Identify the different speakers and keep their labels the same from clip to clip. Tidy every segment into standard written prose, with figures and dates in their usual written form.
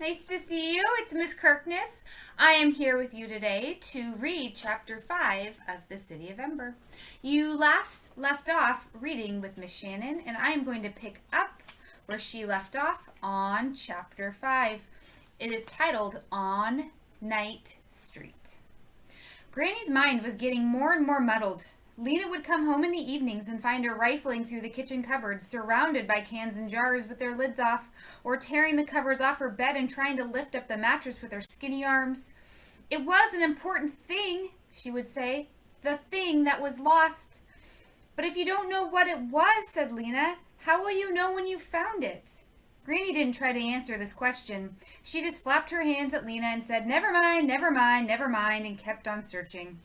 Speaker 1: Nice to see you. It's Miss Kirkness. I am here with you today to read Chapter 5 of The City of Ember. You last left off reading with Miss Shannon, and I am going to pick up where she left off on Chapter 5. It is titled On Night Street. Granny's mind was getting more and more muddled. Lena would come home in the evenings and find her rifling through the kitchen cupboards, surrounded by cans and jars with their lids off, or tearing the covers off her bed and trying to lift up the mattress with her skinny arms. It was an important thing, she would say, the thing that was lost. But if you don't know what it was, said Lena, how will you know when you found it? Granny didn't try to answer this question. She just flapped her hands at Lena and said, never mind, never mind, never mind, and kept on searching.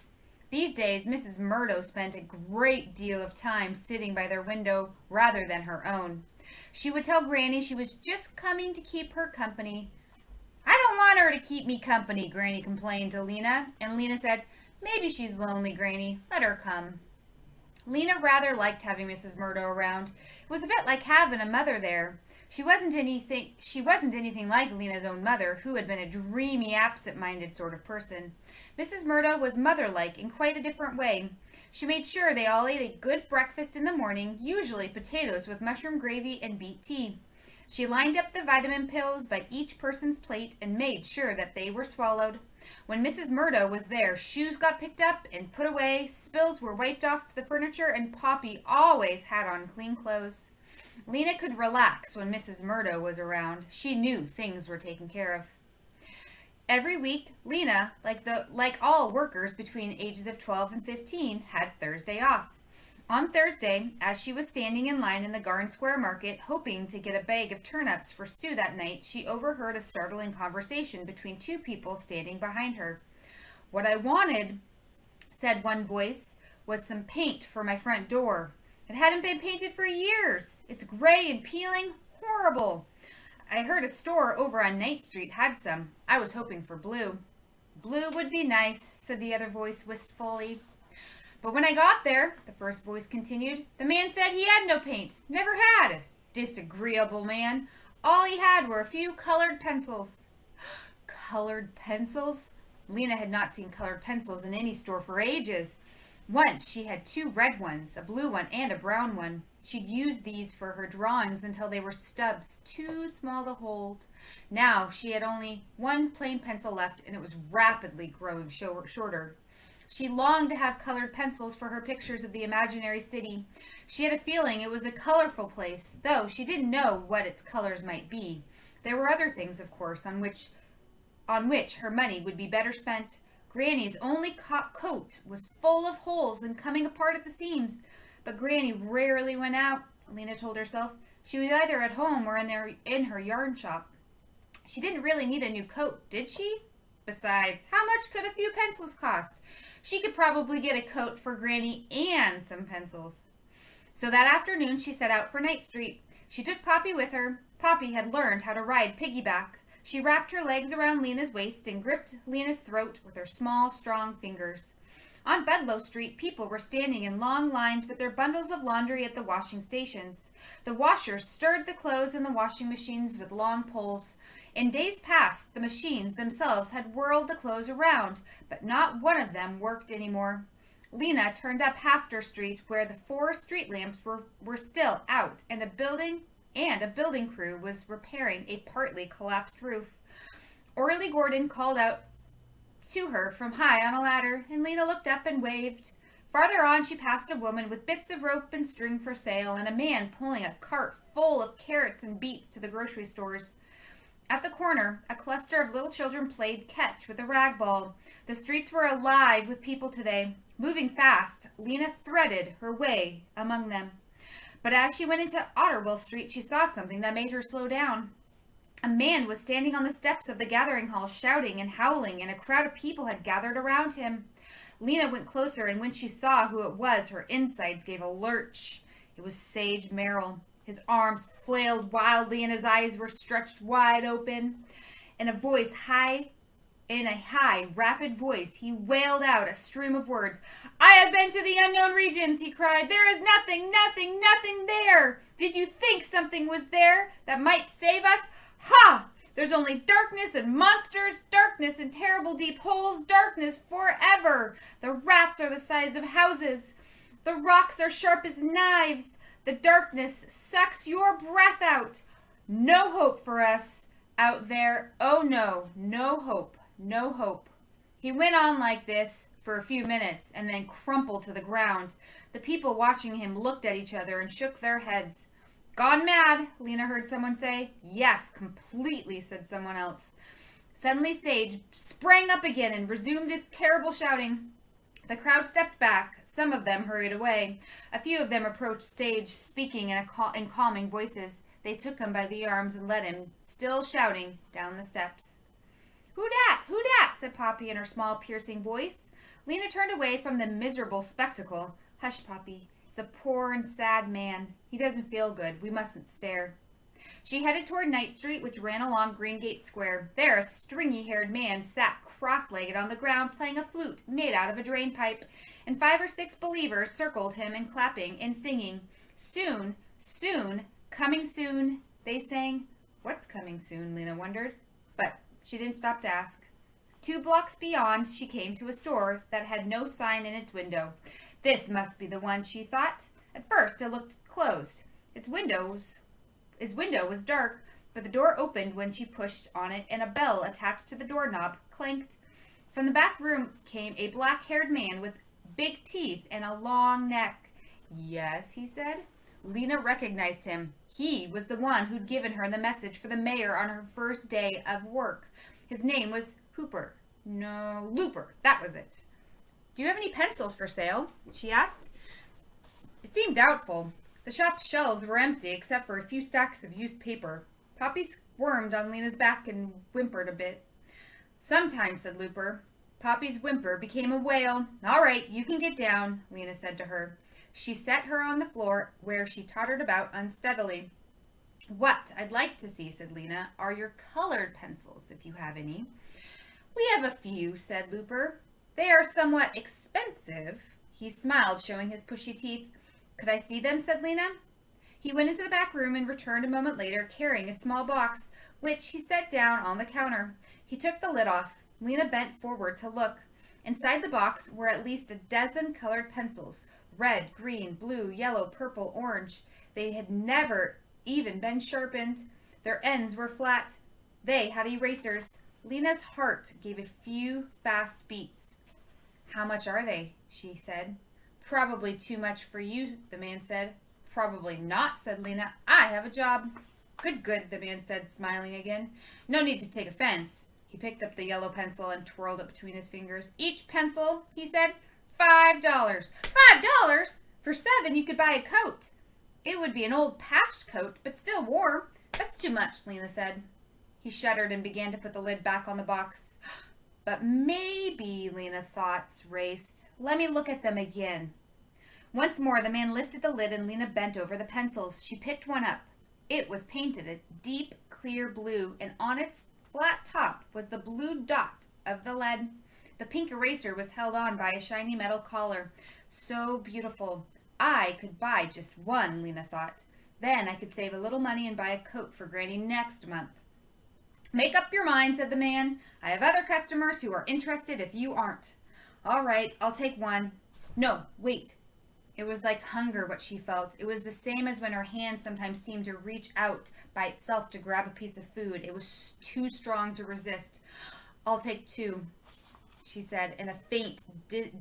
Speaker 1: These days, Mrs. Murdo spent a great deal of time sitting by their window rather than her own. She would tell Granny she was just coming to keep her company. I don't want her to keep me company, Granny complained to Lena, and Lena said, maybe she's lonely, Granny. Let her come. Lena rather liked having Mrs. Murdo around. It was a bit like having a mother there. She wasn't anything like Lena's own mother, who had been a dreamy, absent-minded sort of person. Mrs. Murdo was mother-like in quite a different way. She made sure they all ate a good breakfast in the morning, usually potatoes with mushroom gravy and beet tea. She lined up the vitamin pills by each person's plate and made sure that they were swallowed. When Mrs. Murdo was there, shoes got picked up and put away, spills were wiped off the furniture, and Poppy always had on clean clothes. Lena could relax when Mrs. Murdo was around. She knew things were taken care of. Every week, Lena, like all workers between ages of 12 and 15, had Thursday off. On Thursday, as she was standing in line in the Garden Square Market, hoping to get a bag of turnips for stew that night, she overheard a startling conversation between two people standing behind her. What I wanted, said one voice, was some paint for my front door. It hadn't been painted for years. It's gray and peeling. Horrible. I heard a store over on Night Street had some. I was hoping for blue. Blue would be nice, said the other voice wistfully. But when I got there, the first voice continued, the man said he had no paint. Never had. Disagreeable man. All he had were a few colored pencils. Colored pencils? Lena had not seen colored pencils in any store for ages. Once she had two red ones, a blue one and a brown one. She'd used these for her drawings until they were stubs too small to hold. Now she had only one plain pencil left, and it was rapidly growing shorter. She longed to have colored pencils for her pictures of the imaginary city. She had a feeling it was a colorful place, though she didn't know what its colors might be. There were other things, of course, on which her money would be better spent. Granny's only coat was full of holes and coming apart at the seams. But Granny rarely went out, Lena told herself. She was either at home or in her yarn shop. She didn't really need a new coat, did she? Besides, how much could a few pencils cost? She could probably get a coat for Granny and some pencils. So that afternoon she set out for Night Street. She took Poppy with her. Poppy had learned how to ride piggyback. She wrapped her legs around Lena's waist and gripped Lena's throat with her small, strong fingers. On Bedlow Street, people were standing in long lines with their bundles of laundry at the washing stations. The washers stirred the clothes in the washing machines with long poles. In days past, the machines themselves had whirled the clothes around, but not one of them worked anymore. Lena turned up Hafter Street, where the 4 street lamps were still out, and a building crew was repairing a partly collapsed roof. Orley Gordon called out to her from high on a ladder, and Lena looked up and waved. Farther on, she passed a woman with bits of rope and string for sale, and a man pulling a cart full of carrots and beets to the grocery stores. At the corner, a cluster of little children played catch with a rag ball. The streets were alive with people today. Moving fast, Lena threaded her way among them. But as she went into Otterwell Street, she saw something that made her slow down. A man was standing on the steps of the gathering hall, shouting and howling, and a crowd of people had gathered around him. Lena went closer, and when she saw who it was, her insides gave a lurch. It was Sage Merrill. His arms flailed wildly, and his eyes were stretched wide open. In a high, rapid voice, he wailed out a stream of words. I have been to the unknown regions, he cried. There is nothing there. Did you think something was there that might save us? Ha! There's only darkness and monsters, darkness and terrible deep holes, darkness forever. The rats are the size of houses. The rocks are sharp as knives. The darkness sucks your breath out. No hope for us out there. Oh no, no hope, no hope. He went on like this for a few minutes and then crumpled to the ground. The people watching him looked at each other and shook their heads. Gone mad, Lena heard someone say. Yes, completely, said someone else. Suddenly Sage sprang up again and resumed his terrible shouting. The crowd stepped back. Some of them hurried away. A few of them approached Sage, speaking in calming voices. They took him by the arms and led him, still shouting, down the steps. Who dat? Who dat? Said Poppy in her small, piercing voice. Lena turned away from the miserable spectacle. Hush, Poppy. It's a poor and sad man. He doesn't feel good. We mustn't stare. She headed toward Night Street, which ran along Greengate Square. There, a stringy-haired man sat cross-legged on the ground playing a flute made out of a drain pipe, and 5 or 6 believers circled him and clapping and singing. Soon, soon, coming soon, they sang. What's coming soon, Lena wondered. But she didn't stop to ask. 2 blocks beyond, she came to a store that had no sign in its window. This must be the one, she thought. At first, it looked closed. His window was dark, but the door opened when she pushed on it, and a bell attached to the doorknob clanked. From the back room came a black-haired man with big teeth and a long neck. Yes, he said. Lena recognized him. He was the one who'd given her the message for the mayor on her first day of work. His name was Looper, that was it. Do you have any pencils for sale? She asked. It seemed doubtful. The shop's shelves were empty except for a few stacks of used paper. Poppy squirmed on Lena's back and whimpered a bit. Sometimes, said Looper. Poppy's whimper became a wail. All right, you can get down, Lena said to her. She set her on the floor, where she tottered about unsteadily. What I'd like to see, said Lena, are your colored pencils, if you have any. We have a few, said Looper. They are somewhat expensive. He smiled, showing his pushy teeth. Could I see them, said Lena. He went into the back room and returned a moment later, carrying a small box, which he set down on the counter. He took the lid off. Lena bent forward to look. Inside the box were at least a dozen colored pencils. Red, green, blue, yellow, purple, orange. They had never even been sharpened. Their ends were flat. They had erasers. Lena's heart gave a few fast beats. How much are they? She said. Probably too much for you, the man said. Probably not, said Lena. I have a job. Good, the man said, smiling again. No need to take offense. He picked up the yellow pencil and twirled it between his fingers. Each pencil, he said, $5. $5? For 7 you could buy a coat. It would be an old patched coat, but still warm. That's too much, Lena said. He shuddered and began to put the lid back on the box. But maybe, Lena thoughts raced. Let me look at them again. Once more, the man lifted the lid and Lena bent over the pencils. She picked one up. It was painted a deep, clear blue, and on its flat top was the blue dot of the lead. The pink eraser was held on by a shiny metal collar. So beautiful. I could buy just one, Lena thought. Then I could save a little money and buy a coat for Granny next month. Make up your mind, said the man. I have other customers who are interested if you aren't. All right, I'll take one. No, wait. It was like hunger, what she felt. It was the same as when her hand sometimes seemed to reach out by itself to grab a piece of food. It was too strong to resist. I'll take 2, she said, and a faint,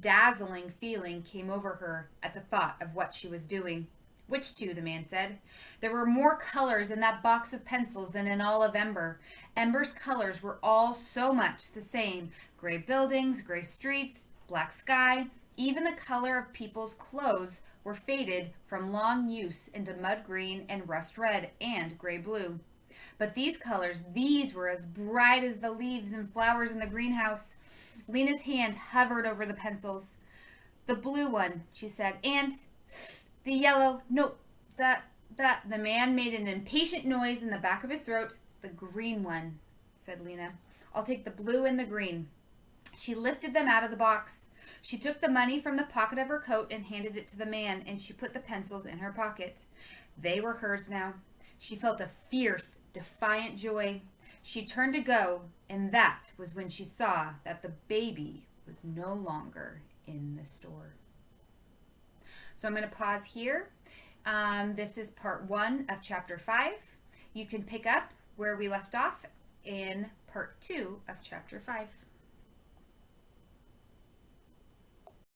Speaker 1: dazzling feeling came over her at the thought of what she was doing. Which 2, the man said. There were more colors in that box of pencils than in all of Ember. Ember's colors were all so much the same. Gray buildings, gray streets, black sky. Even the color of people's clothes were faded from long use into mud green and rust red and gray blue. But these colors, these were as bright as the leaves and flowers in the greenhouse. Lena's hand hovered over the pencils. The blue one, she said, and the yellow, no, the man made an impatient noise in the back of his throat. The green one, said Lena. I'll take the blue and the green. She lifted them out of the box. She took the money from the pocket of her coat and handed it to the man, and she put the pencils in her pocket. They were hers now. She felt a fierce, defiant joy. She turned to go, and that was when she saw that the baby was no longer in the store. So I'm going to pause here. This is part 1 of chapter 5. You can pick up where we left off in part 2 of chapter 5.